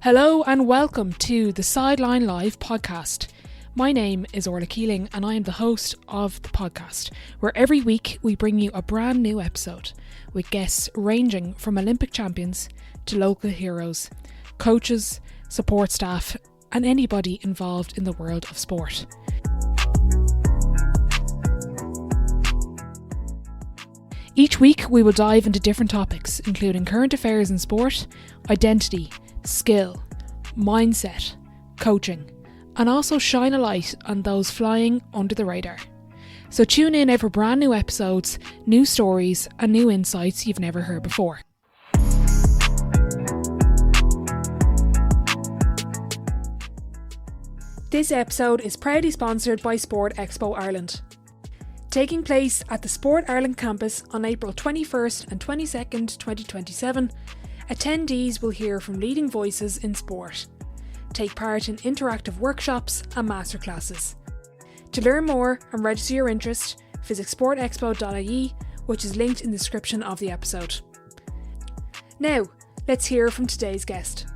Hello and welcome to the Sideline Live podcast. My name is Orla Keeling and I am the host of the podcast, where every week we bring you a brand new episode with guests ranging from Olympic champions to local heroes, coaches, support staff and anybody involved in the world of sport. Each week we will dive into different topics, including current affairs in sport, identity, skill, mindset, coaching, and also shine a light on those flying under the radar. So tune in for brand new episodes, new stories, and new insights you've never heard before. This episode is proudly sponsored by Sport Expo Ireland. Taking place at the Sport Ireland campus on April 21st and 22nd, 2027, attendees will hear from leading voices in sport, take part in interactive workshops and masterclasses. To learn more and register your interest, visit sportexpo.ie, which is linked in the description of the episode. Now, let's hear from today's guest.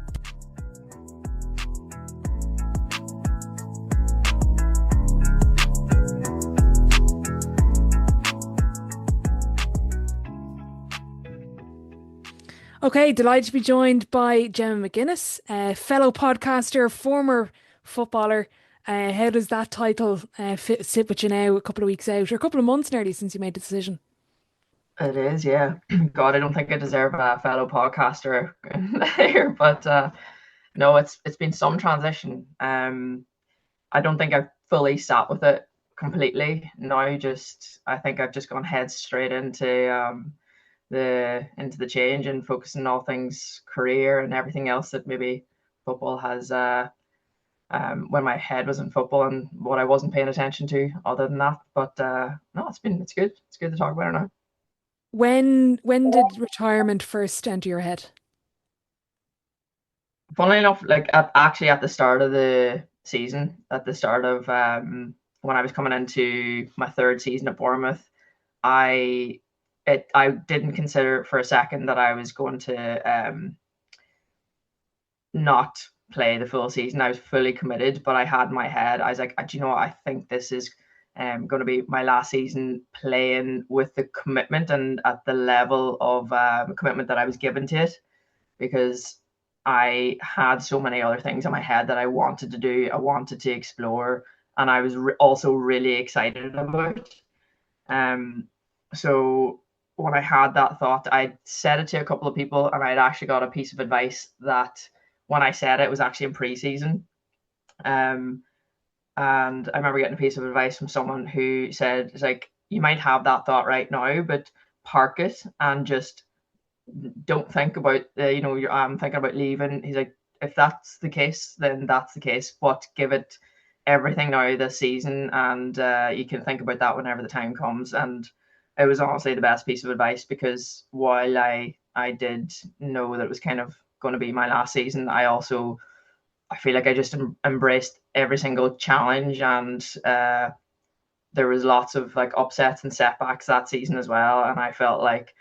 Okay, delighted to be joined by Gemma McGuinness, a fellow podcaster, former footballer. How does that title sit with you now, a couple of weeks out, or a couple of months nearly since you made the decision? It is, yeah. God, I don't think I deserve a fellow podcaster here, but no, it's been some transition. I don't think I've fully sat with it completely. Now, I think I've just gone head straight into the change and focusing on all things career and everything else that maybe football has when my head was in football and what I wasn't paying attention to other than that. But no, it's good. It's good to talk about it now. When did retirement first enter your head? Funnily enough, like at the start of the season, at the start of when I was coming into my third season at Bournemouth, I didn't consider for a second that I was going to not play the full season. I was fully committed, but I had in my head, I was like, do you know what? I think this is going to be my last season playing with the commitment and at the level of commitment that I was given to it, because I had so many other things in my head that I wanted to do, I wanted to explore, and I was also really excited about. So when I had that thought, I said it to a couple of people, and I'd actually got a piece of advice that when I said it was actually in pre-season. And I remember getting a piece of advice from someone who said, it's like, you might have that thought right now, but park it and just don't think about, I'm thinking about leaving. He's like, if that's the case, then that's the case, but give it everything now this season, and you can think about that whenever the time comes. And it was honestly the best piece of advice, because while I did know that it was kind of going to be my last season, I feel like I just embraced every single challenge, and there was lots of like upsets and setbacks that season as well, and I felt like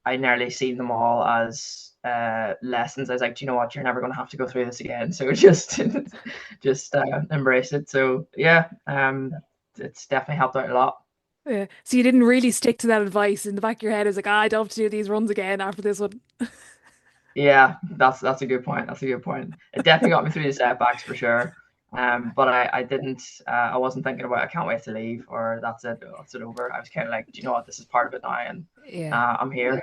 I nearly seen them all as lessons. I was like, do you know what, you're never going to have to go through this again, so just embrace it. So yeah, it's definitely helped out a lot. Yeah. So you didn't really stick to that advice. In the back of your head, it's like, I don't have to do these runs again after this one. Yeah, that's a good point. That's a good point. It definitely got me through the setbacks for sure. But I didn't. I wasn't thinking about I can't wait to leave, or that's it. That's it over. I was kind of like, do you know what? This is part of it now, and Yeah. I'm here.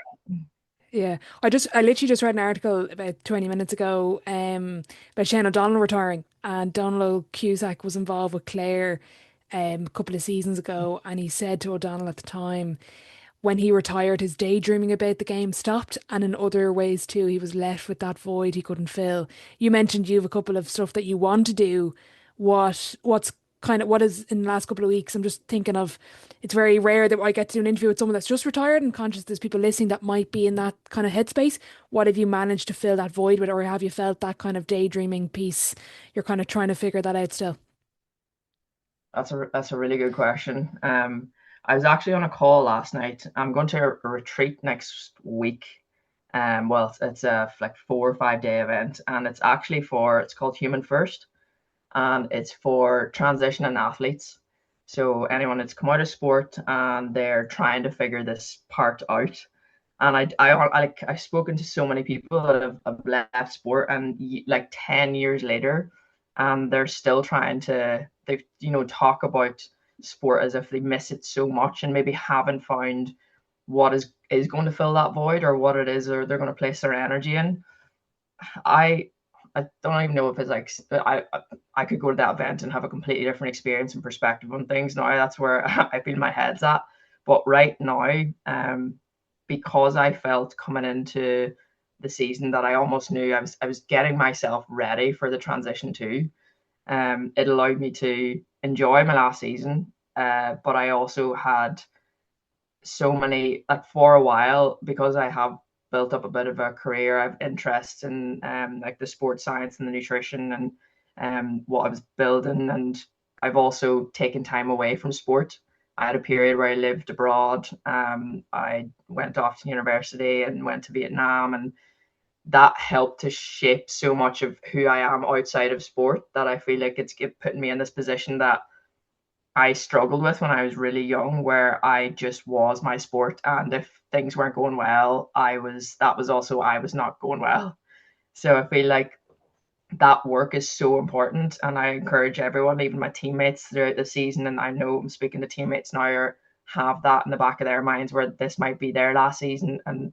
Yeah. I literally just read an article about 20 minutes ago about Shane O'Donnell retiring, and Donald Cusack was involved with Clare a couple of seasons ago, and he said to O'Donnell at the time, when he retired, his daydreaming about the game stopped, and in other ways too, he was left with that void he couldn't fill. You mentioned you have a couple of stuff that you want to do. What is in the last couple of weeks? I'm just thinking of, it's very rare that I get to do an interview with someone that's just retired, and conscious there's people listening that might be in that kind of headspace. What have you managed to fill that void with, or have you felt that kind of daydreaming piece? You're kind of trying to figure that out still. That's a really good question. I was actually on a call last night. I'm going to a retreat next week, Well, it's a like 4 or 5 day event, and it's called Human First, and it's for transitioning athletes. So anyone that's come out of sport and they're trying to figure this part out. And I've spoken to so many people that have left sport and like 10 years later, and they're still trying to talk about sport as if they miss it so much and maybe haven't found what is going to fill that void, or what it is, or they're going to place their energy in. I I don't even know if it's like I could go to that event and have a completely different experience and perspective on things. Now that's where I feel my head's at. But right now, because I felt coming into the season that I almost knew I was getting myself ready for the transition too. It allowed me to enjoy my last season, but I also had so many, like, for a while, because I have built up a bit of a career. I have interests in like the sports science and the nutrition and what I was building, and I've also taken time away from sport. I had a period where I lived abroad. I went off to university and went to Vietnam, and that helped to shape so much of who I am outside of sport, that I feel like it's putting me in this position that I struggled with when I was really young, where I just was my sport, and if things weren't going well, that was also I was not going well. So I feel like that work is so important, and I encourage everyone, even my teammates throughout the season, and I know I'm speaking to teammates now, or have that in the back of their minds where this might be their last season, and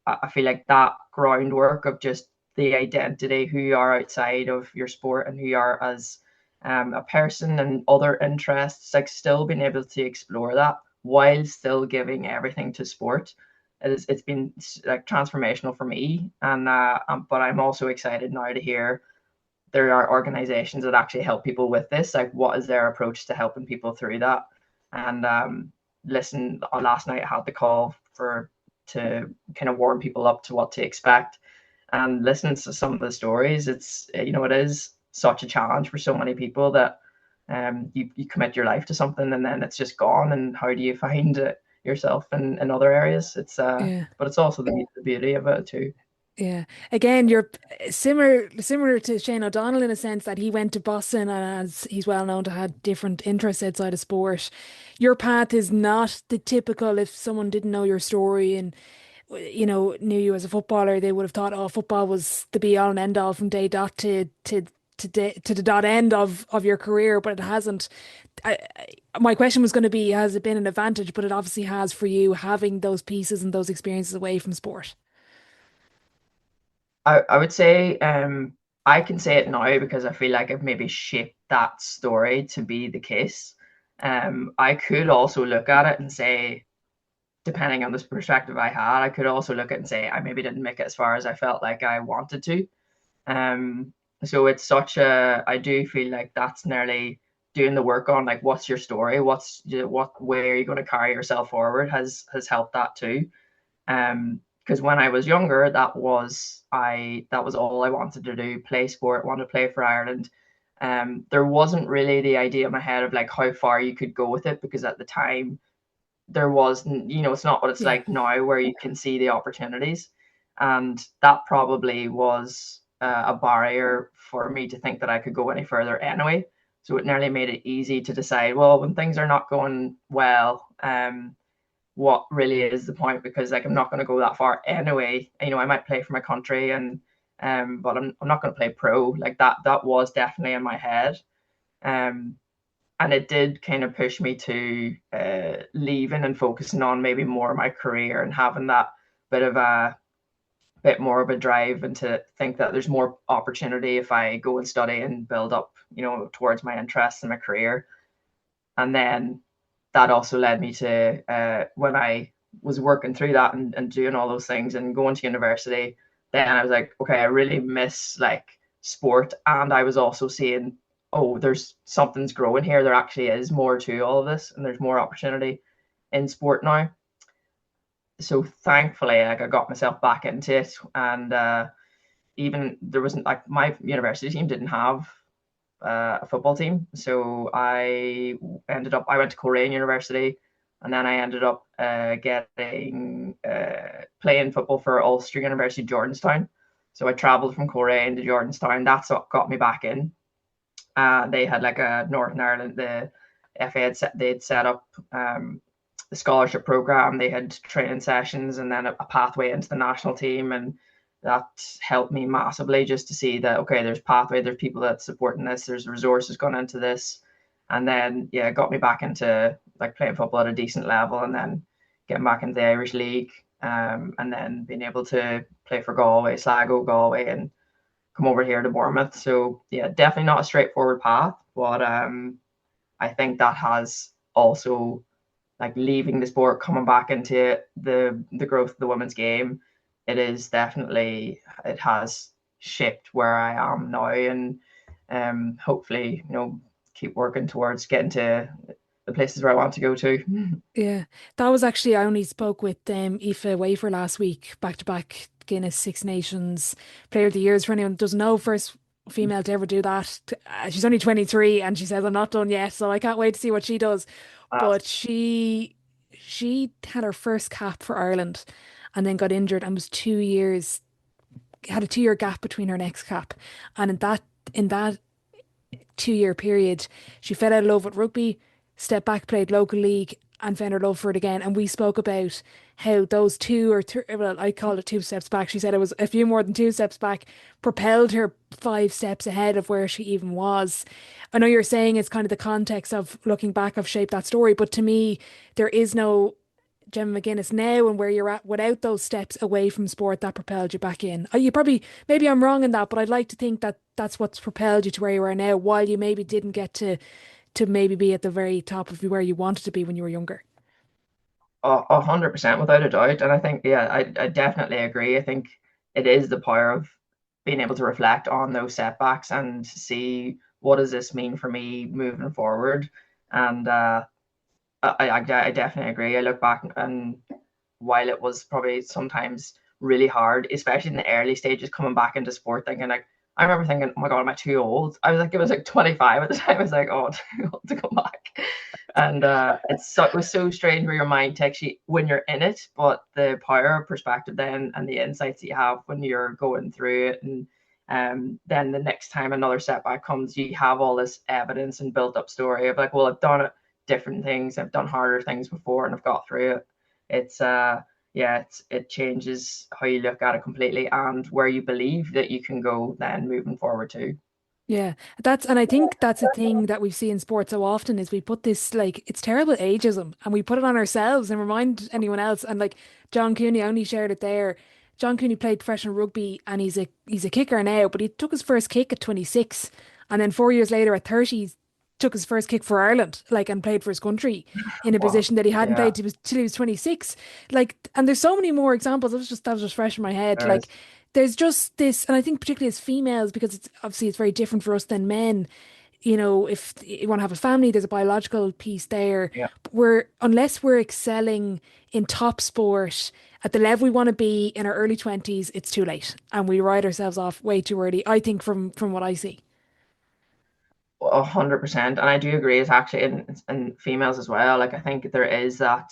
I feel like that groundwork of just the identity, who you are outside of your sport and who you are as a person and other interests, like still being able to explore that while still giving everything to sport. It's been like transformational for me, and but I'm also excited now to hear there are organizations that actually help people with this. Like, what is their approach to helping people through that? And listen, last night I had the call to kind of warm people up to what to expect, and listening to some of the stories. It is such a challenge for so many people that you commit your life to something and then it's just gone. And how do you find it yourself in other areas? Yeah. But it's also the beauty of it too. Yeah. Again, you're similar to Shane O'Donnell in a sense that he went to Boston, and as he's well known to have different interests outside of sport. Your path is not the typical. If someone didn't know your story and knew you as a footballer, they would have thought, oh, football was the be all and end all from day dot to the dot end of your career, but it hasn't. My question was going to be, has it been an advantage? But it obviously has for you, having those pieces and those experiences away from sport. I would say I can say it now because I feel like I've maybe shaped that story to be the case. I could also look at it and say, depending on this perspective I had, I could also look at it and say I maybe didn't make it as far as I felt like I wanted to. Um, so it's I do feel like that's nearly doing the work on, like, what's your story, what way are you going to carry yourself forward, has helped that too. Because when I was younger, that was all I wanted to do, play sport, want to play for Ireland. There wasn't really the idea in my head of like how far you could go with it, because at the time there was, it's not what it's Yeah. like now where you can see the opportunities. And that probably was a barrier for me to think that I could go any further anyway. So it nearly made it easy to decide, well, when things are not going well, what really is the point? Because like I'm not going to go that far anyway. I might play for my country, and but I'm not going to play pro. Like that was definitely in my head. Um, and it did kind of push me to leaving and focusing on maybe more of my career, and having that bit of a bit more of a drive, and to think that there's more opportunity if I go and study and build up, towards my interests and my career. And then that also led me to when I was working through that, and doing all those things and going to university, then I was like, okay, I really miss like sport. And I was also seeing, oh, there's something's growing here. There actually is more to all of this, and there's more opportunity in sport now. So thankfully, like, I got myself back into it. And even there wasn't, like, my university team didn't have a football team. So I went to Korean University, and then I ended up getting playing football for Ulster University Jordanstown. So I travelled from Korea into Jordanstown. That's what got me back in. They had like a Northern Ireland, the FA they'd set up the scholarship program. They had training sessions and then a pathway into the national team, and that helped me massively just to see that okay, there's pathway, there's people that supporting this, there's resources going into this, and then it got me back into like playing football at a decent level, and then getting back into the Irish League, and then being able to play for Galway, Sligo, Galway, and come over here to Bournemouth. So definitely not a straightforward path, but I think that has also, like, leaving the sport, coming back into the growth of the women's game, it has shaped where I am now, and hopefully keep working towards getting to the places where I want to go to. Yeah, that was actually, I only spoke with Aoife Wafer last week, back to back Guinness Six Nations Player of the Years. For anyone who doesn't know, first female to ever do that. She's only 23 and she says, I'm not done yet, so I can't wait to see what she does. Uh, But she had her first cap for Ireland and then got injured and was 2 years, had a 2 year gap between her next cap. And in that 2 year period, she fell out of love with rugby, stepped back, played local league, and found her love for it again. And we spoke about how those two or three, well, I call it 2 steps back. She said it was a few more than 2 steps back, propelled her 5 steps ahead of where she even was. I know you're saying it's kind of the context of looking back of shaped that story, but to me, there is no Gemma McGuinness now and where you're at without those steps away from sport that propelled you back in. You probably, maybe I'm wrong in that, but I'd like to think that that's what's propelled you to where you are now, while you maybe didn't get to maybe be at the very top of where you wanted to be when you were younger. 100% without a doubt. And I think, I definitely agree. I think it is the power of being able to reflect on those setbacks and see what does this mean for me moving forward. And I definitely agree. I look back, and while it was probably sometimes really hard, especially in the early stages coming back into sport, thinking like, I remember thinking, oh my God, am I too old? It was like 25 at the time. I was like, oh, too old to come back. And it was so strange where your mind takes you when you're in it, but the power of perspective then and the insights that you have when you're going through it, and then the next time another setback comes, you have all this evidence and built up story of like, well, I've done it, different things, I've done harder things before, and I've got through it. It's it changes how you look at it completely, and where you believe that you can go then moving forward too. Yeah, and I think that's a thing that we see in sport so often is we put this, like, it's terrible ageism and we put it on ourselves and remind anyone else. And like John Cooney, I only shared it there. John Cooney played professional rugby and he's a kicker now, but he took his first kick at 26 and then 4 years later at 30 he took his first kick for Ireland, like, and played for his country in a Wow. position that he hadn't Yeah, played till he was 26. Like, and there's so many more examples. That was just fresh in my head. there is. Like, there's just this, and I think particularly as females, because it's very different for us than men. If you want to have a family, there's a biological piece there. Yeah. But unless we're excelling in top sport at the level we want to be in our early 20s, it's too late. And we write ourselves off way too early, I think, from what I see. 100%, and I do agree. It's actually in females as well. Like, I think there is that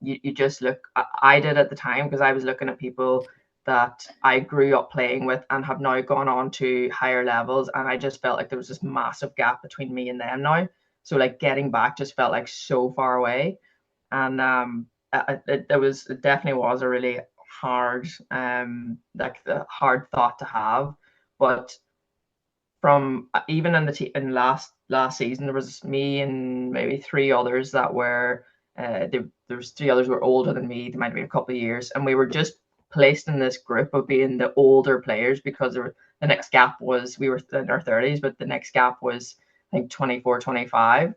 you just look. I did at the time because I was looking at people that I grew up playing with and have now gone on to higher levels, and I just felt like there was this massive gap between me and them now. So like getting back just felt like so far away, and it definitely was a really hard like the hard thought to have, but from even in in last season, there was me and maybe three others that were there was three others who were older than me. They might have been a couple of years, and we were just placed in this group of being the older players because the next gap was, we were in our 30s, but the next gap was I think 24, 25.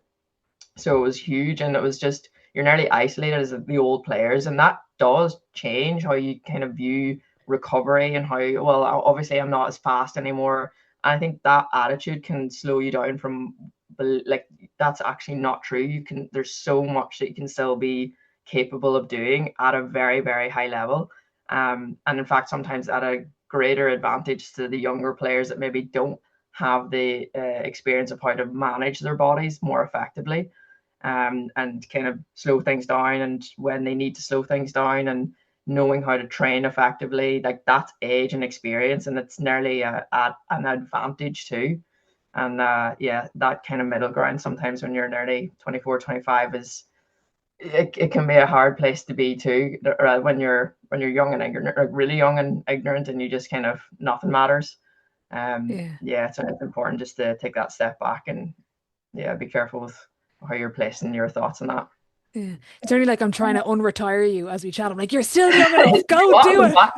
So it was huge, and it was just, you're nearly isolated as the old players, and that does change how you kind of view recovery and how, well, obviously I'm not as fast anymore. And I think that attitude can slow you down from, like, that's actually not true. There's so much that you can still be capable of doing at a very, very high level. And in fact, sometimes at a greater advantage to the younger players that maybe don't have the experience of how to manage their bodies more effectively, and kind of slow things down, and when they need to slow things down, and knowing how to train effectively, like that's age and experience, and it's nearly an advantage too. And yeah, that kind of middle ground sometimes when you're nearly 24, 25 is it can be a hard place to be too, when you're young and ignorant, like really young and ignorant, and you just kind of nothing matters. Yeah. Yeah, it's important just to take that step back and yeah, be careful with how you're placing your thoughts on that. Yeah. It's only like I'm trying to unretire you as we chat. I'm like, you're still young enough. Go do Welcome back.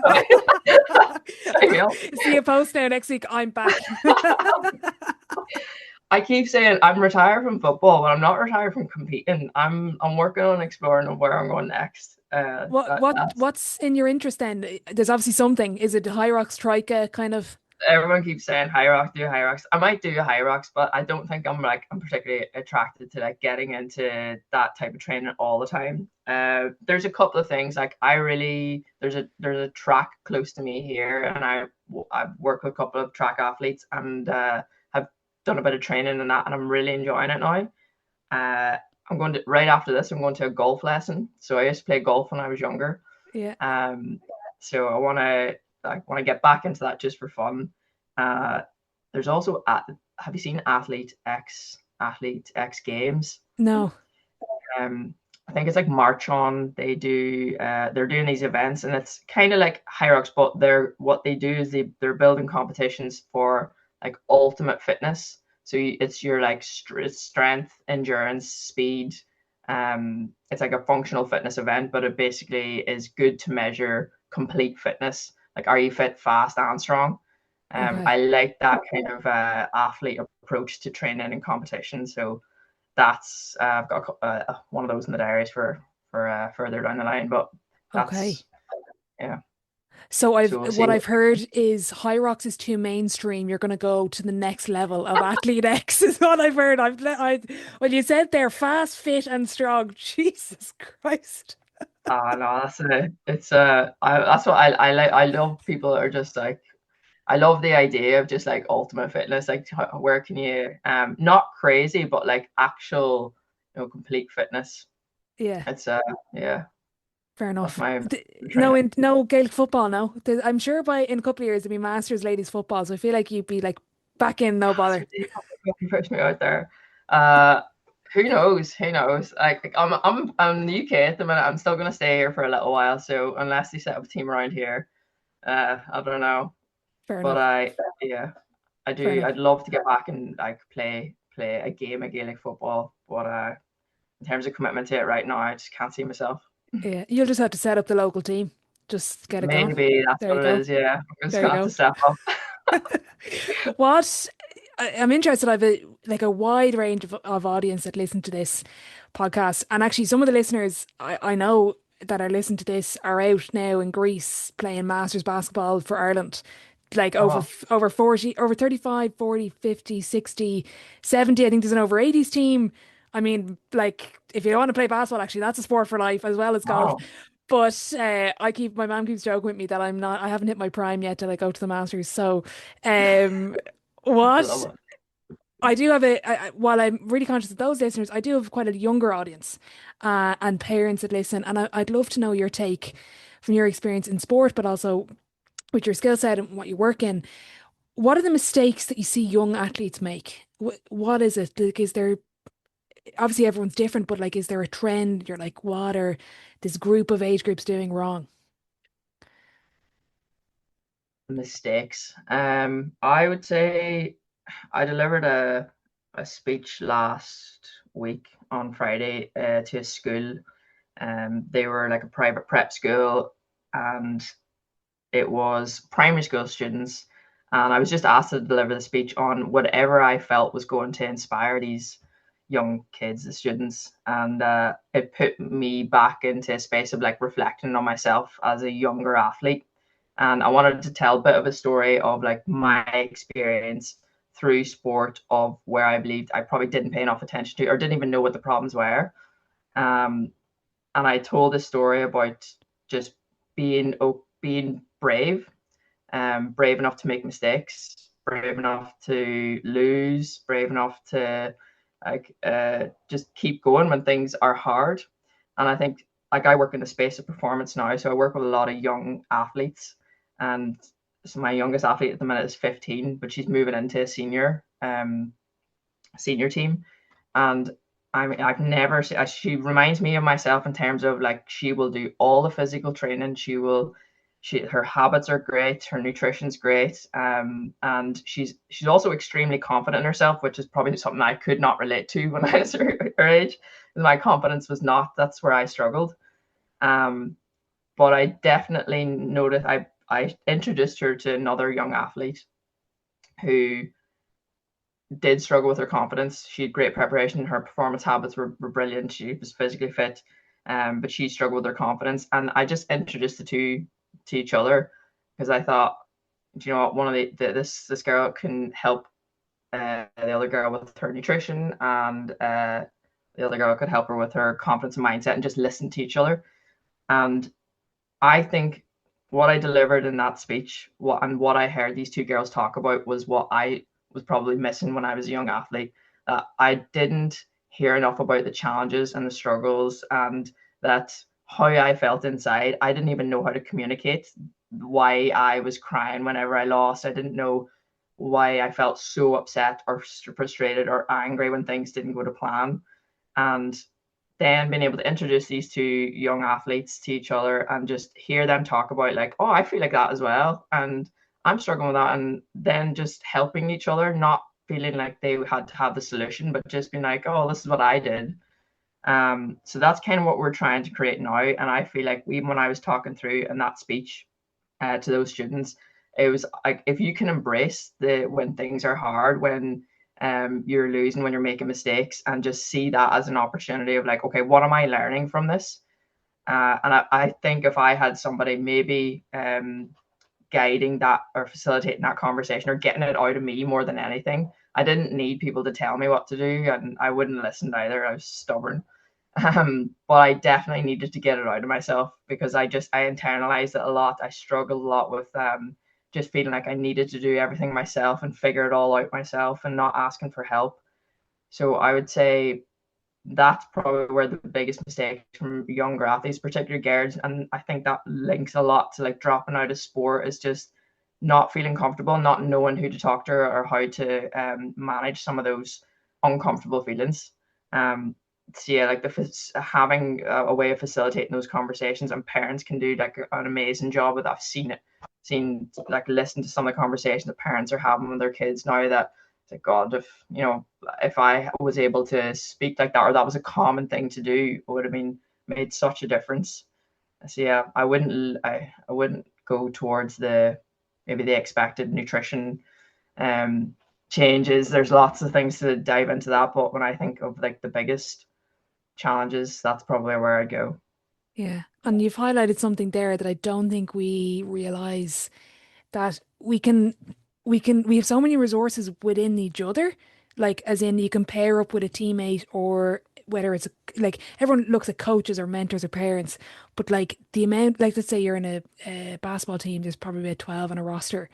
it. See a post now next week. I'm back. I keep saying I'm retired from football, but I'm not retired from competing. I'm working on exploring where I'm going next. What's in your interest then? There's obviously something. Is it high rocks, trika kind of? Everyone keeps saying high rock, do high rocks. I might do high rocks, but I don't think I'm particularly attracted to like getting into that type of training all the time. There's a couple of things like there's a track close to me here, and I've worked with a couple of track athletes and have done a bit of training in that, and I'm really enjoying it now. I'm going to right after this. I'm going to a golf lesson. So I used to play golf when I was younger. Yeah. So I want to get back into that just for fun. There's also have you seen Athlete X Games? No. I think it's like March on. They're doing these events, and it's kind of like High Rocks, but what they do is they're building competitions for like ultimate fitness. So it's your like strength, endurance, speed. It's like a functional fitness event, but it basically is good to measure complete fitness. Like, are you fit, fast, and strong? Okay. I like that kind of athlete approach to training and competition. So that's I've got one of those in the diaries for further down the line. But Okay. that's yeah. So So we'll see. what I've heard is high rocks is too mainstream. You're going to go to the next level of Athlete X is what I've heard. Well, you said they're fast, fit, and strong. Jesus Christ. No, that's what I like. I love people that are just like, I love the idea of just like ultimate fitness. Like, where can you not crazy, but like actual, complete fitness. Yeah. It's yeah, Fair that's enough. my No, training. no Gaelic football. No, I'm sure in a couple of years there'll be Masters ladies football. So I feel like you'd be like back in, no bother. You push me out there. Uh, who knows? Who knows? Like, I'm in the UK at the minute. I'm still gonna stay here for a little while. So unless they set up a team around here, I don't know. Fair But enough. yeah, I Fair do. enough. I'd love to get back and like play a game of Gaelic football. But in terms of commitment to it right now, I just can't see myself. Yeah, you'll just have to set up the local team. Just get it going. Maybe that's There you what it go. is. Yeah, I'm just There you gonna have to go. step up. What I'm interested, I've like a wide range of audience that listen to this podcast. And actually some of the listeners I know that are listening to this are out now in Greece playing Masters basketball for Ireland. Like Oh, over 40, over 35, 40, 50, 60, 70. I think there's an over 80s team. I mean, like if you want to play basketball, actually, that's a sport for life as well as golf. wow. But my mom keeps joking with me that I haven't hit my prime yet till I go to the Masters. So, um, I what love it. I do have while I'm really conscious of those listeners, I do have quite a younger audience, and parents that listen. And I'd love to know your take from your experience in sport, but also with your skill set and what you work in. What are the mistakes that you see young athletes make? What is it? Like, is there obviously everyone's different, but like, is there a trend? You're like, what are this group of age groups doing wrong? Mistakes. I would say I delivered a speech last week on Friday to a school. They were like a private prep school, and it was primary school students. And I was just asked to deliver the speech on whatever I felt was going to inspire these young kids, the students. And it put me back into a space of like reflecting on myself as a younger athlete. And I wanted to tell a bit of a story of like my experience through sport of where I believed I probably didn't pay enough attention to or didn't even know what the problems were. Um, and I told a story about just being brave, brave enough to make mistakes, brave enough to lose, brave enough to like just keep going when things are hard. And I think like I work in the space of performance now, so I work with a lot of young athletes, and so my youngest athlete at the minute is 15, but she's moving into a senior team, and I've never seen, she reminds me of myself in terms of like she will do all the physical training. Her habits are great, her nutrition's great, and she's also extremely confident in herself, which is probably something I could not relate to when I was her age. My confidence was not, that's where I struggled. But I definitely noticed, I introduced her to another young athlete who did struggle with her confidence. She had great preparation. Her performance habits were brilliant. She was physically fit, but she struggled with her confidence. And I just introduced the two to each other because I thought, do you know what, one of this girl can help the other girl with her nutrition, and the other girl could help her with her confidence and mindset, and just listen to each other. And I think what I delivered in that speech, what I heard these two girls talk about, was what I was probably missing when I was a young athlete. That I didn't hear enough about the challenges and the struggles, and that how I felt inside. I didn't even know how to communicate why I was crying whenever I lost. I didn't know why I felt so upset or frustrated or angry when things didn't go to plan. And then being able to introduce these two young athletes to each other and just hear them talk about like, oh, I feel like that as well, and I'm struggling with that, and then just helping each other, not feeling like they had to have the solution, but just being like, oh, this is what I did. So that's kind of what we're trying to create now. And I feel like even when I was talking through in that speech to those students, it was like, if you can embrace when things are hard, when you're losing, when you're making mistakes, and just see that as an opportunity of like, okay, what am I learning from this? And I think if I had somebody maybe guiding that or facilitating that conversation or getting it out of me more than anything, I didn't need people to tell me what to do, and I wouldn't listen either. I was stubborn. But I definitely needed to get it out of myself because I internalized it a lot. I struggled a lot with just feeling like I needed to do everything myself and figure it all out myself and not asking for help. So I would say that's probably where the biggest mistake from younger athletes, particularly girls, and I think that links a lot to like dropping out of sport, is just not feeling comfortable, not knowing who to talk to or how to manage some of those uncomfortable feelings. So yeah, like having a way of facilitating those conversations, and parents can do like an amazing job with that. I've seen like listen to some of the conversations that parents are having with their kids now, that it's like, God, if I was able to speak like that, or that was a common thing to do, it would have made such a difference. So yeah, I wouldn't go towards maybe the expected nutrition changes. There's lots of things to dive into that, but when I think of like the biggest challenges, that's probably where I'd go. Yeah. And you've highlighted something there that I don't think we realize, that we have so many resources within each other. Like, as in, you can pair up with a teammate, or whether it's like everyone looks at coaches or mentors or parents, but like the amount, like let's say you're in a basketball team, there's probably about 12 on a roster.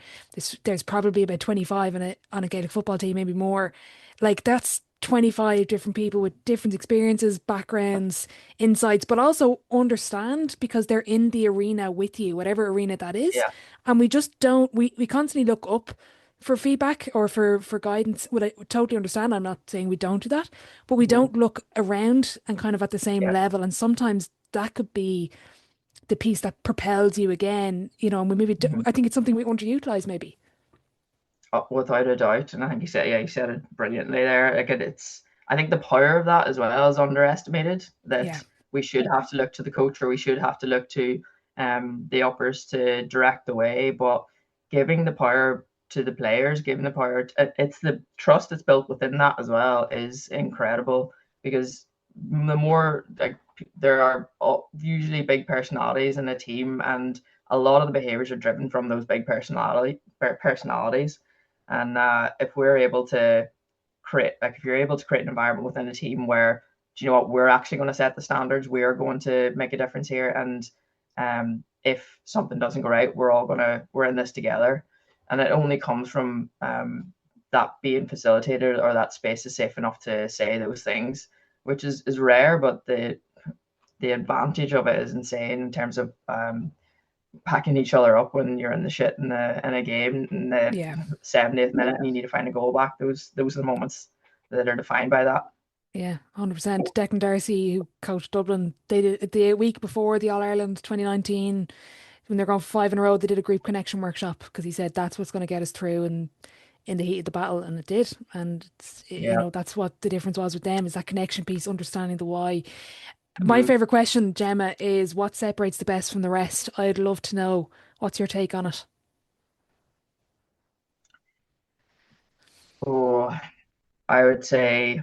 There's probably about 25 on a Gaelic football team, maybe more. Like, that's 25 different people with different experiences, backgrounds, insights, but also understand because they're in the arena with you, whatever arena that is. Yeah. And we just don't, we constantly look up for feedback or for guidance. Would I totally understand? I'm not saying we don't do that, but we Mhm. don't look around and kind of at the same Yeah. level. And sometimes that could be the piece that propels you again, and we maybe, Mhm. I think it's something we underutilize maybe. Without a doubt, and I think you said it brilliantly there. Like I think the power of that as well is underestimated. Yeah. That we should have to look to the coach, or we should have to look to the uppers to direct the way, but giving the power to the players, giving the power, it's the trust that's built within that as well is incredible, because the more like there are usually big personalities in a team, and a lot of the behaviors are driven from those big personalities. And if we're able to if you're able to create an environment within a team where, do you know what, we're actually going to set the standards, we are going to make a difference here, and if something doesn't go right, we're in this together, and it only comes from that being facilitated, or that space is safe enough to say those things, which is rare, but the advantage of it is insane in terms of packing each other up when you're in the shit in a game in the Yeah. 70th minute and you need to find a goal back. Those are the moments that are defined by that. Yeah, 100%. Declan Darcy, who coached Dublin, they did the week before the All Ireland 2019, when they're going for five in a row, they did a group connection workshop because he said that's what's going to get us through and in the heat of the battle, and it did. And it's, Yeah. that's what the difference was with them, is that connection piece, understanding the why. My Mhm. favorite question, Gemma, is what separates the best from the rest? I'd love to know. What's your take on it? Oh, I would say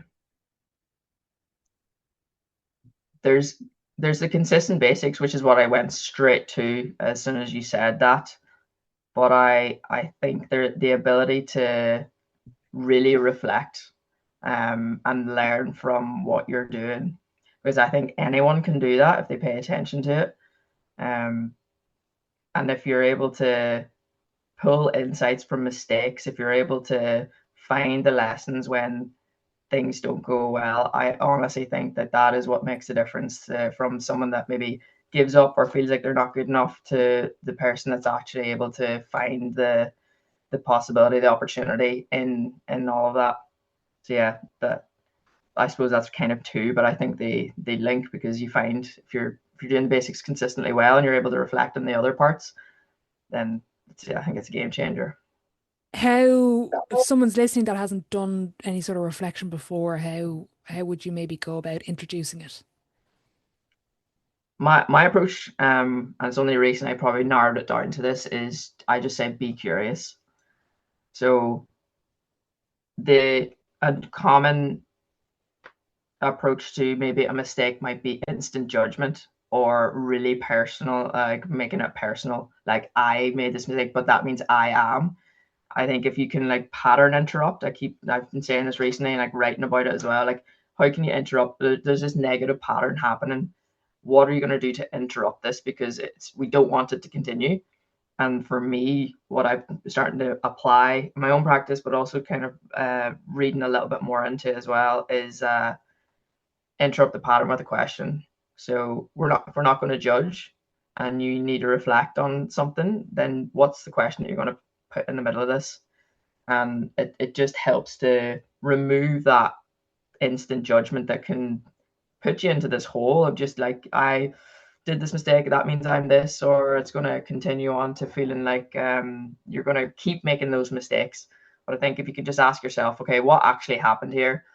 there's there's the consistent basics, which is what I went straight to as soon as you said that. But I think the ability to really reflect and learn from what you're doing, because I think anyone can do that if they pay attention to it. Um, and if you're able to pull insights from mistakes, if you're able to find the lessons when things don't go well, I honestly think that that is what makes the difference from someone that maybe gives up or feels like they're not good enough to the person that's actually able to find the possibility, the opportunity in all of that. So yeah, that I suppose that's kind of two, but I think they link because you find if you're doing the basics consistently well and you're able to reflect on the other parts, then I think it's a game changer. How, if someone's listening that hasn't done any sort of reflection before, how would you maybe go about introducing it? My approach, and it's only recent I probably narrowed it down to this, is I just say be curious. So the a common approach to maybe a mistake might be instant judgment or really personal, like making it personal. Like I made this mistake, but that means I am. I think if you can like pattern interrupt, I've been saying this recently and like writing about it as well. Like how can you interrupt? There's this negative pattern happening. What are you going to do to interrupt this? Because we don't want it to continue. And for me, what I'm starting to apply in my own practice, but also kind of reading a little bit more into as well, is interrupt the pattern with a question. So if we're not going to judge and you need to reflect on something, then what's the question that you're going to put in the middle of this? And it just helps to remove that instant judgment that can put you into this hole of just like I did this mistake, that means I'm this, or it's going to continue on to feeling like you're going to keep making those mistakes. But I think if you could just ask yourself, okay, what actually happened here?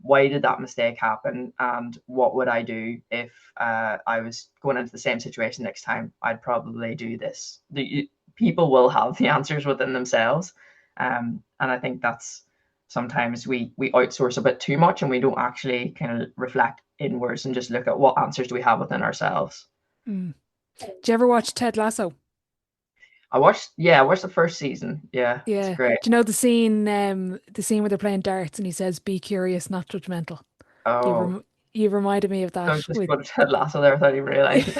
Why did that mistake happen? And what would I do if I was going into the same situation next time? I'd probably do this. People will have the answers within themselves. And I think that's sometimes we outsource a bit too much and we don't actually kind of reflect inwards and just look at what answers do we have within ourselves. Mm. Did you ever watch Ted Lasso? I watched the first season. Yeah, it's Yeah. great. Do you know the scene where they're playing darts and he says, "Be curious, not judgmental." You've Oh, rem you've reminded me of I that was just with. going to Ted Lasso there. I thought you realized it.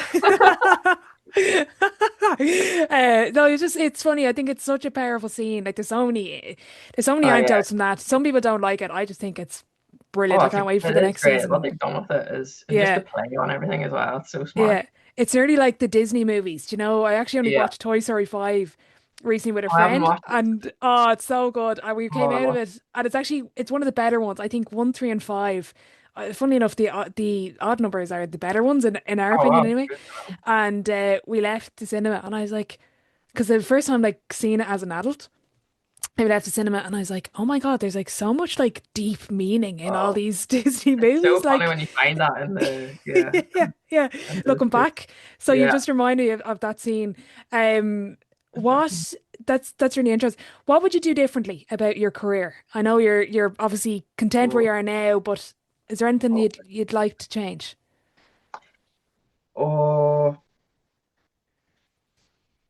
No, it's funny. I think it's such a powerful scene. Like there's so many Oh yeah. anecdotes from that. Some people don't like it. I just think it's brilliant. Oh, I can't wait for it the is next great. What season. they've done with it is, and just Yeah, the play on everything as well. It's so smart. yeah. It's nearly like the Disney movies. Do you know, I actually only Yeah. watched Toy Story 5 recently with a I haven't friend, watched it. and oh, it's so good. And we Oh, came I out of must. it, and it's one of the better ones. I think one, three, and five. Funnily enough, the odd numbers are the better ones in our Oh opinion, wow. anyway. And we left the cinema, and I was like, because the first time like seeing it as an adult, I left the cinema, and I was like, oh my God, there's like so much like deep meaning in all Oh, these Disney it's so movies, funny like. when you find that in the Yeah, yeah. in the Looking two. back, so you Yeah. just remind me of that scene. Um, what that's really interesting. What would you do differently about your career? I know you're obviously content where Oh, you are now, but is there anything oh, you'd like to change? oh.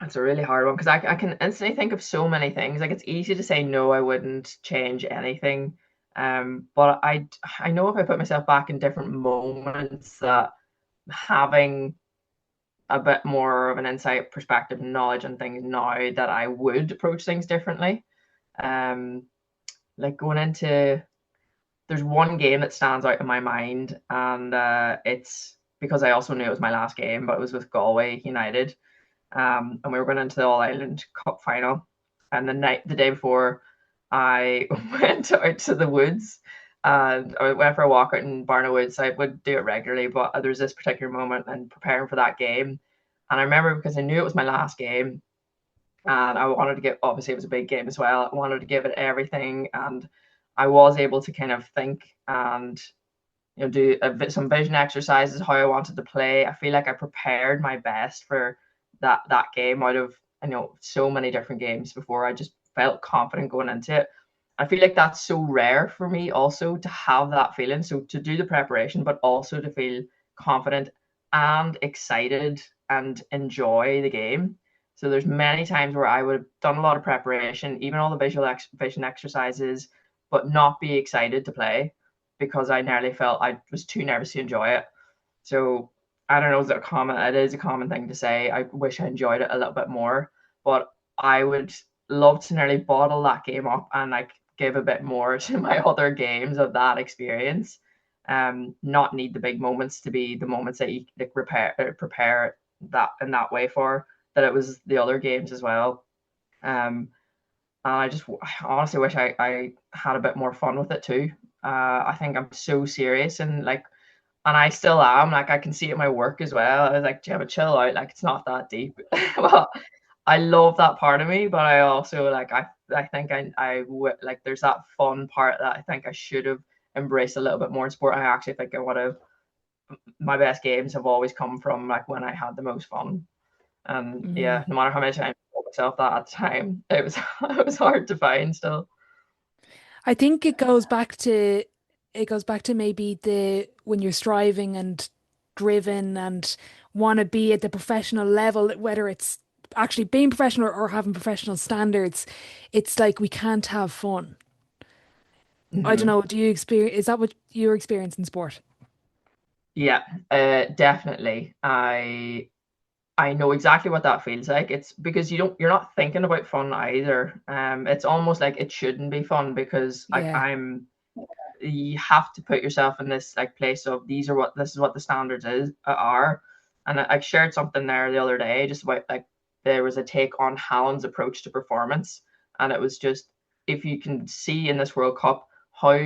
That's a really hard one because I can instantly think of so many things. Like it's easy to say no, I wouldn't change anything. But I know if I put myself back in different moments that having a bit more of an insight, perspective, knowledge on things now that I would approach things differently. Um, like going into there's one game that stands out in my mind, and it's because I also knew it was my last game, but it was with Galway United. And we were going into the All Ireland Cup final. And the day before, I went out to the woods and I went for a walk out in Barna Woods. I would do it regularly, but there was this particular moment and preparing for that game. And I remember because I knew it was my last game, and I wanted to give, obviously it was a big game as well. I wanted to give it everything, and I was able to kind of think and do some vision exercises how I wanted to play. I feel like I prepared my best for that game out of so many different games before. I just felt confident going into it. I feel like that's so rare for me also to have that feeling. So to do the preparation, but also to feel confident and excited and enjoy the game. So there's many times where I would have done a lot of preparation, even all the vision exercises, but not be excited to play because I nearly felt I was too nervous to enjoy it. So I don't know, it is a common thing to say. I wish I enjoyed it a little bit more, but I would love to nearly bottle that game up and like give a bit more to my other games of that experience. Not need the big moments to be the moments that you like prepare that in that way for, that it was the other games as well. And I honestly wish I had a bit more fun with it too. I think I'm so serious and I still am. Like I can see it in my work as well. I was like, Gemma, chill out. Like it's not that deep. Well, I love that part of me, but I also I think I would like there's that fun part that I think I should have embraced a little bit more in sport. I actually think I would have my best games have always come from like when I had the most fun. And yeah, no matter how many times I told myself that at the time, it was it was hard to find still. I think it goes back to maybe the when you're striving and driven and want to be at the professional level, whether it's actually being professional or having professional standards, it's like we can't have fun. I don't Hmm. know, do you experience, is that what you experience in sport? Yeah, definitely. I know exactly what that feels like. It's because you're not thinking about fun either. It's almost like it shouldn't be fun because like Yeah. you have to put yourself in this like place of this is what the standards are. And I shared something there the other day just about like there was a take on Haaland's approach to performance, and it was just if you can see in this World Cup how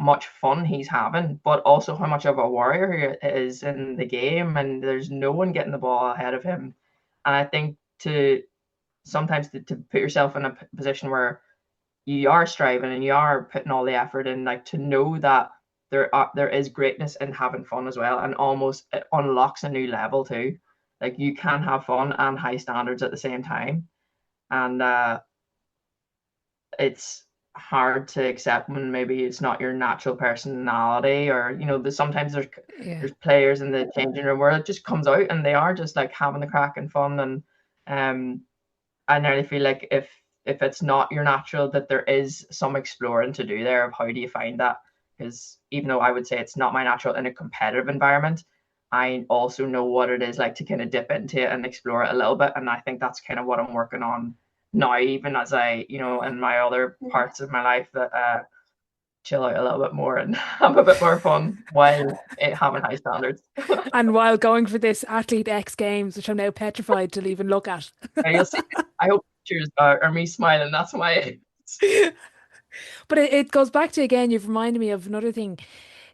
much fun he's having, but also how much of a warrior he is in the game, and there's no one getting the ball ahead of him. And I think to sometimes to put yourself in a position where you are striving and you are putting all the effort in, like to know that there is greatness in having fun as well, and almost it unlocks a new level too. Like you can have fun and high standards at the same time, and it's hard to accept when maybe it's not your natural personality, or sometimes Yeah. there's players in the changing room where it just comes out and they are just like having the crack and fun. And I nearly feel like if it's not your natural, that there is some exploring to do there of how do you find that. Because even though I would say it's not my natural in a competitive environment, I also know what it is like to kind of dip into it and explore it a little bit. And I think that's kind of what I'm working on now, even as I, in my other parts of my life, that chill out a little bit more and have a bit more fun while having high standards. And while going for this Athlete X Games, which I'm now petrified to even look at. And you'll see, I hope pictures are me smiling. That's my. But it goes back to again, you've reminded me of another thing.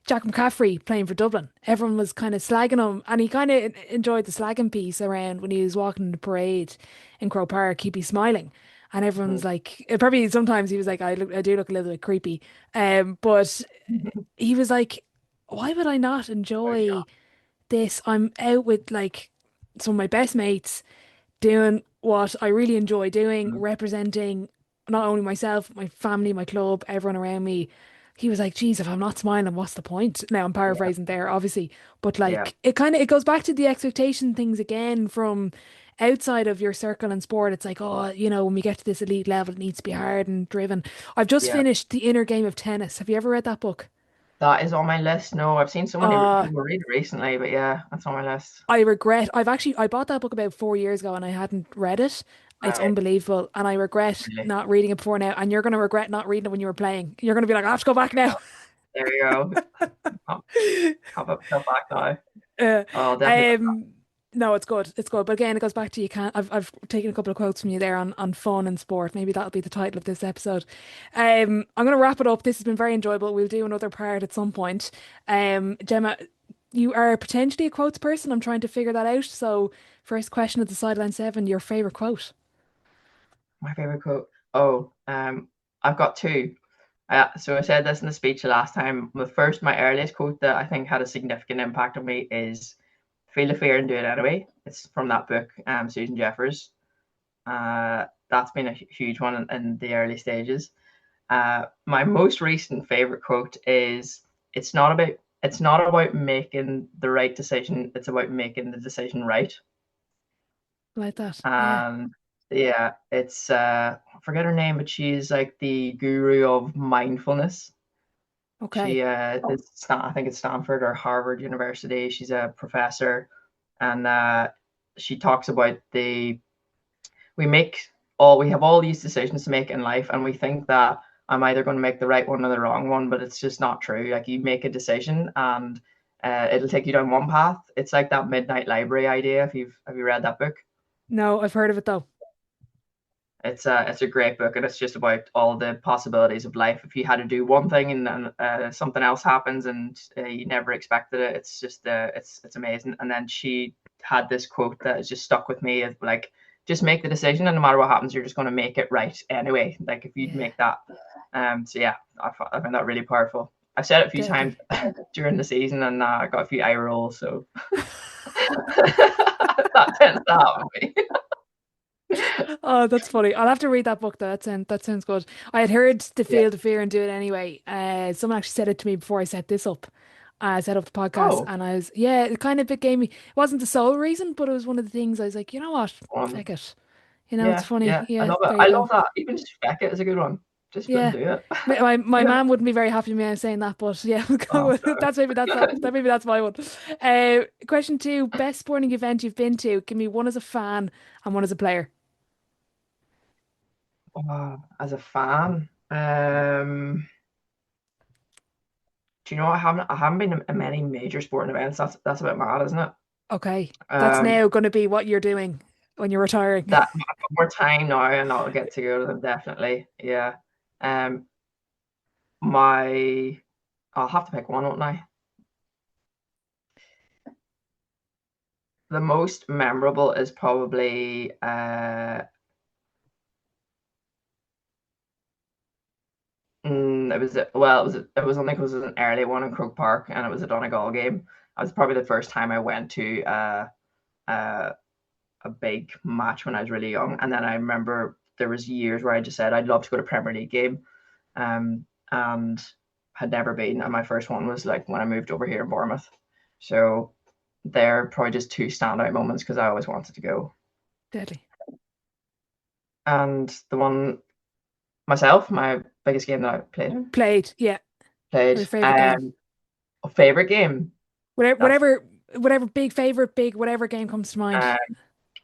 Jack McCaffrey playing for Dublin. Everyone was kind of slagging him, and he kind of enjoyed the slagging piece around when he was walking in the parade in Croke Park. He'd be smiling, and everyone's like, probably sometimes he was like, I do look a little bit creepy. But he was like, why would I not enjoy this? I'm out with like some of my best mates doing what I really enjoy doing, representing not only myself, my family, my club, everyone around me. He was like, geez, if I'm not smiling, what's the point? Now I'm Yeah, paraphrasing there, obviously, but yeah, like it goes back to the expectation things again from outside of your circle in sport. It's like, oh, when we get to this elite level, it needs to be hard and driven. I've just yeah. finished The Inner Game of Tennis. Have you ever read that book? That is on my list. No, I've seen so many Uh, people read it recently, but yeah, that's on my list. I bought that book about 4 years ago and I hadn't read it. All It's right, unbelievable. And I regret really. not reading it before now. And you're going to regret not reading it when you were playing. You're going to be like, I have to go back now. There you go. I'll have it myself back now. Uh, Oh, definitely. um, no, it's good. It's good. But again, it goes back to you can't. I've taken a couple of quotes from you there on fun and sport. Maybe that'll be the title of this episode. I'm going to wrap it up. This has been very enjoyable. We'll do another part at some point. Gemma, you are potentially a quotes person. I'm trying to figure that out. So, first question at the sideline seven, your favorite quote. My favorite quote. Oh, I've got two. So I said this in the speech the last time. My earliest quote that I think had a significant impact on me is "Feel the fear and do it anyway." It's from that book, Susan Jeffers. That's been a huge one in the early stages. My most recent favorite quote is, it's not about making the right decision. It's about making the decision right." Like that. Yeah. And yeah, it's I forget her name, but she's like the guru of mindfulness. She Okay. I think it's Stanford or Harvard University. She's a professor, and she talks about we have all these decisions to make in life, and we think that I'm either going to make the right one or the wrong one, but it's just not true. Like, you make a decision, and it'll take you down one path. It's like that Midnight Library idea. If you've Have you read that book? No, I've heard of it though. It's a great book, and it's just about all the possibilities of life. If you had to do one thing and something else happens and you never expected it, it's just it's amazing. And then she had this quote that has just stuck with me, of like, just make the decision, and no matter what happens, you're just going to make it right anyway. Like, if you'd Yeah. make that. So yeah, I found that really powerful. I've said it a few times Deadly. during the season, and I got a few eye rolls, so that tends to happen with me. Oh, that's funny. I'll have to read that book though. That sounds good. I had heard to Yeah. feel the fear and do it anyway. Someone actually said it to me before I set this up. I set up the podcast Oh, and yeah, it gave me, it wasn't the sole reason, but it was one of the things I was like, you know what? um, Feck it. It's yeah, funny. yeah, I Yeah, love it. there you I go. love that. Even just spec it is a good one. Just Yeah. wouldn't do it. My mom wouldn't be very happy with me saying that, but yeah, we'll go Oh, with it. Maybe that's my one. Question two, best sporting event you've been to. Give me one as a fan and one as a player. as a fan, do you know, I haven't been to many major sporting events. That's a bit mad, isn't it? Okay. That's Um, now going to be what you're doing when you're retiring. that I've got more time now, and I'll get to go to them definitely. Yeah. Um, my I'll have to pick one, won't I? The most memorable is probably it was only because it was an early one in Croke Park, and it was a Donegal game. That was probably the first time I went to uh, a big match when I was really young. And then I remember there was years where I just said I'd love to go to a Premier League game, and had never been. And my first one was like when I moved over here in Bournemouth. So they're probably just two standout moments because I always wanted to go. Deadly. And the one myself, my biggest game that I Played, yeah. Or played. your favorite game. A favorite game. Whatever, That's whatever big favorite, big whatever game comes to mind. uh,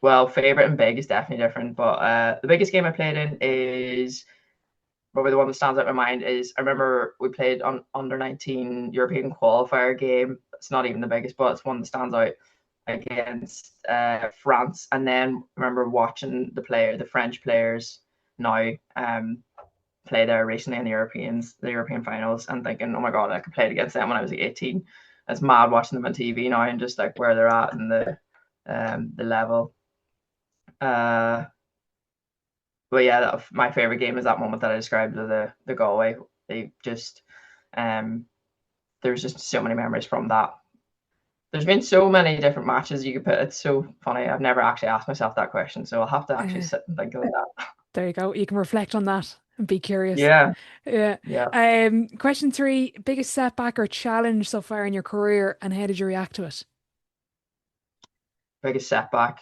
well, favorite and big is definitely different. But the biggest game I played in is probably the one that stands out in my mind. Is I remember we played on under 19 European qualifier game. It's not even the biggest, but it's one that stands out against France. And then I remember watching the French players now play there recently in the European finals, and thinking, oh my god, I could play against them when I was like 18. It's mad watching them on TV now, and just like where they're at and the level. Uh, but yeah, my favorite game is that moment that I described, the Galway. They just um, there's just so many memories from that. There's been so many different matches you could put. It's so funny. I've never actually asked myself that question, so I'll have to actually Uh, sit and think of that. there you go. You can reflect on that and be curious. Yeah, Yeah. yeah. Question three, biggest setback or challenge so far in your career, and how did you react to it? Biggest setback.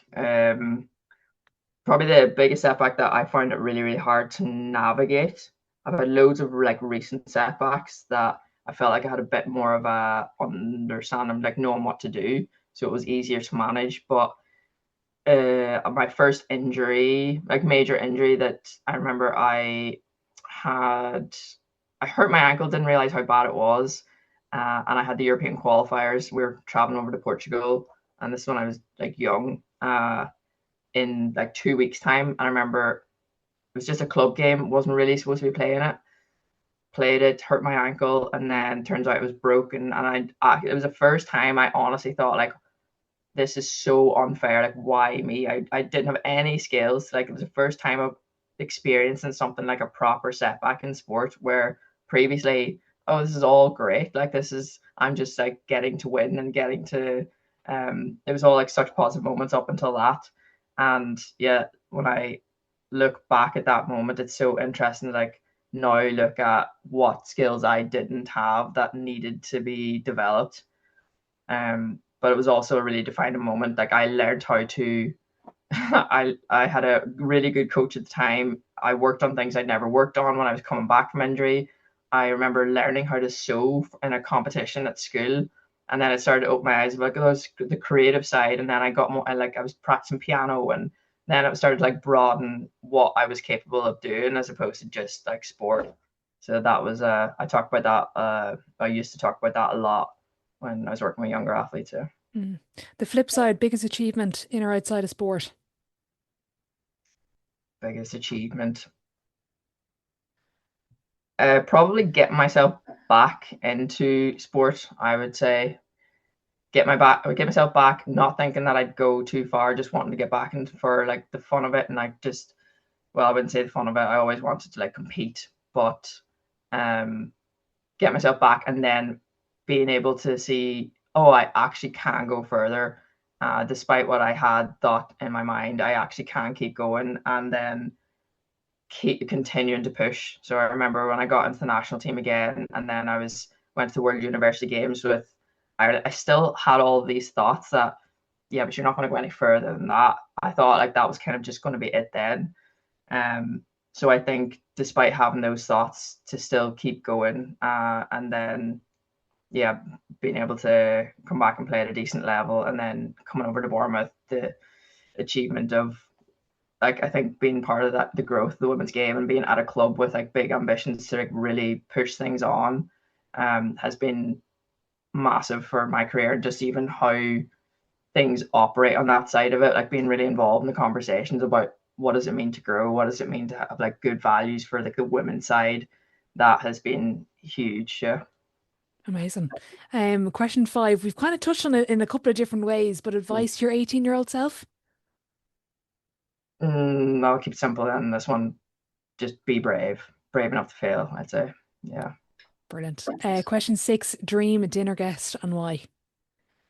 Probably the biggest setback that I found it really, really hard to navigate. I've had loads of like recent setbacks that I felt like I had a bit more of a understanding, like knowing what to do, so it was easier to manage. But my first injury, like major injury that I remember had, I hurt my ankle, didn't realize how bad it was, and I had the European qualifiers. We were traveling over to Portugal, and this one I was like young, in like 2 weeks' time. And I remember it was just a club game, wasn't really supposed to be playing it. Played it, hurt my ankle, and then turns out it was broken. And it was the first time I honestly thought like, this is so unfair. Like, why me? I didn't have any skills. Like, it was the first time of experiencing something like a proper setback in sport where previously, oh, this is all great. Like, I'm just like getting to win and getting to, it was all like such positive moments up until that. And yeah, when I look back at that moment, it's so interesting. Like, now look at what skills I didn't have that needed to be developed. But it was also a really defining moment. Like, I learned how to I had a really good coach at the time. I worked on things I'd never worked on when I was coming back from injury. I remember learning how to sew in a competition at school, and then it started to open my eyes about those the creative side. And then I got more. I was practicing piano, and then it started to like broaden what I was capable of doing as opposed to just like sport. So that was I talk about that. I used to talk about that a lot when I was working with younger athletes. Yeah. Mm. The flip side, biggest achievement in or outside of sport? Biggest achievement. Probably get myself back into sport. I would say get myself back, not thinking that I'd go too far, just wanting to get back into for like the fun of it, and like just, well, I wouldn't say the fun of it. I always wanted to like compete, but um, get myself back, and then being able to see, oh, I actually can go further, despite what I had thought in my mind. I actually can keep going, and then keep continuing to push. So I remember when I got into the national team again, and then went to the World University Games with Ireland. I still had all of these thoughts that, yeah, but you're not going to go any further than that. I thought like that was kind of just going to be it then. So I think despite having those thoughts, to still keep going, and then yeah, being able to come back and play at a decent level, and then coming over to Bournemouth, the achievement of, like, I think being part of that, the growth of the women's game, and being at a club with like big ambitions to like really push things on, has been massive for my career. And just even how things operate on that side of it, like being really involved in the conversations about what does it mean to grow, what does it mean to have like good values for like the women's side, that has been huge. Yeah. Amazing. Question five. We've kind of touched on it in a couple of different ways, but advice to your 18-year-old self? I'll keep it simple then. This one, just be brave enough to fail, I'd say. Yeah. Brilliant. Question six. Dream dinner guest and why?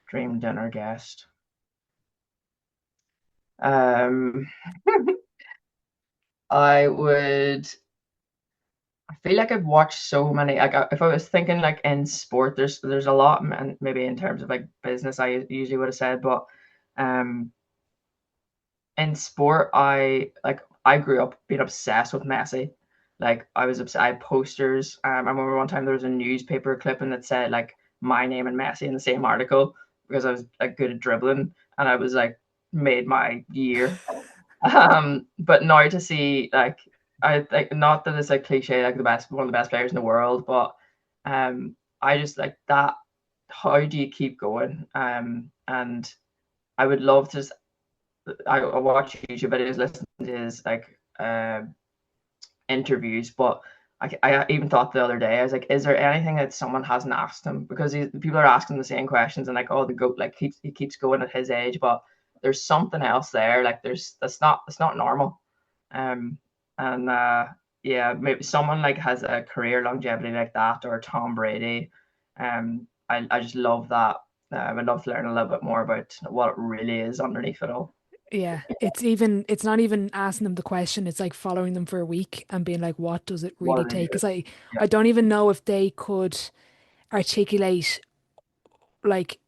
Dream dinner guest. Um, I would. I feel like I've watched so many. Like, if I was thinking like in sport, there's a lot, and maybe in terms of like business, I usually would have said, but um, in sport, I grew up being obsessed with Messi. Like, I was obsessed. I had posters. I remember one time there was a newspaper clipping that said like my name and Messi in the same article because I was like good at dribbling, and I was like made my year. But now to see like, I like, not that it's like cliche, like one of the best players in the world, but I just like that. How do you keep going? And I would love to. I watch YouTube videos, listen to his like interviews, but I even thought the other day, I was like, is there anything that someone hasn't asked him? Because people are asking the same questions, and like, oh, the goat like he keeps going at his age, but there's something else there. Like, that's not normal. Um, and yeah, maybe someone like has a career longevity like that, or Tom Brady. I just love that. I would love to learn a little bit more about what it really is underneath it all. Yeah, it's not even asking them the question. It's like following them for a week and being like, what does it What really are they take? doing? Because I, Yeah. I don't even know if they could articulate like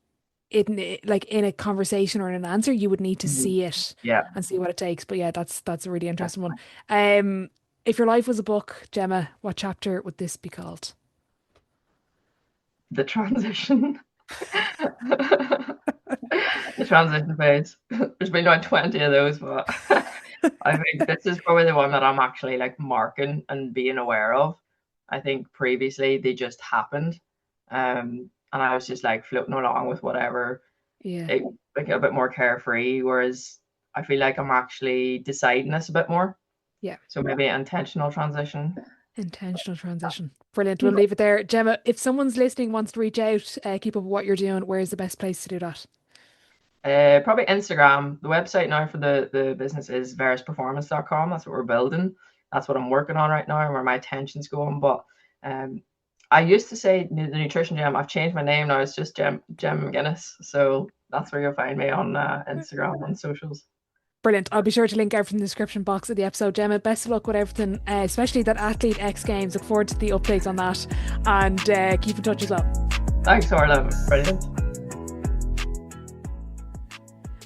like in a conversation or in an answer. You would need to Mhm. see it Yeah. and see what it takes. But yeah, that's a really interesting one. Um, if your life was a book, Gemma, what chapter would this be called? The transition. The transition phase. There's been like 20 of those, but I think this is probably the one that I'm actually like marking and being aware of. I think previously they just happened. And I was just like floating along with whatever, Yeah. like a bit more carefree. Whereas I feel like I'm actually deciding this a bit more. Yeah. So maybe intentional transition. Intentional transition. Brilliant. We'll leave it there. Gemma, if someone's listening, wants to reach out, keep up with what you're doing, where's the best place to do that? Probably Instagram. The website now for the business is verisperformance.com. That's what we're building. That's what I'm working on right now and where my attention's going. But I used to say the Nutrition Gem. I've changed my name now. It's just Gemma McGuinness. So that's where you'll find me on Instagram and socials. Brilliant. I'll be sure to link everything in the description box of the episode. Gemma, best of luck with everything, especially that Athlete X Games. Look forward to the updates on that, and keep in touch as well. Thanks, Orla. Brilliant.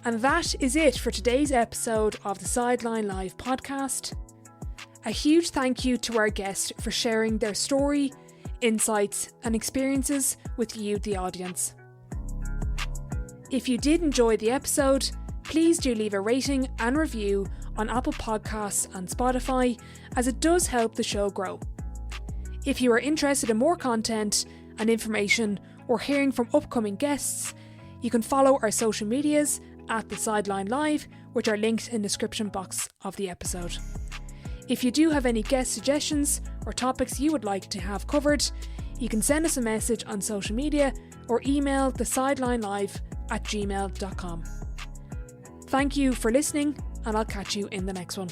And that is it for today's episode of the Sideline Live podcast. A huge thank you to our guest for sharing their story, insights and experiences with you, the audience. If you did enjoy the episode, please do leave a rating and review on Apple Podcasts and Spotify, as it does help the show grow. If you are interested in more content and information or hearing from upcoming guests, you can follow our social medias at The Sideline Live, which are linked in the description box of the episode. If you do have any guest suggestions or topics you would like to have covered, you can send us a message on social media or email thesidelinelive@gmail.com. Thank you for listening, and I'll catch you in the next one.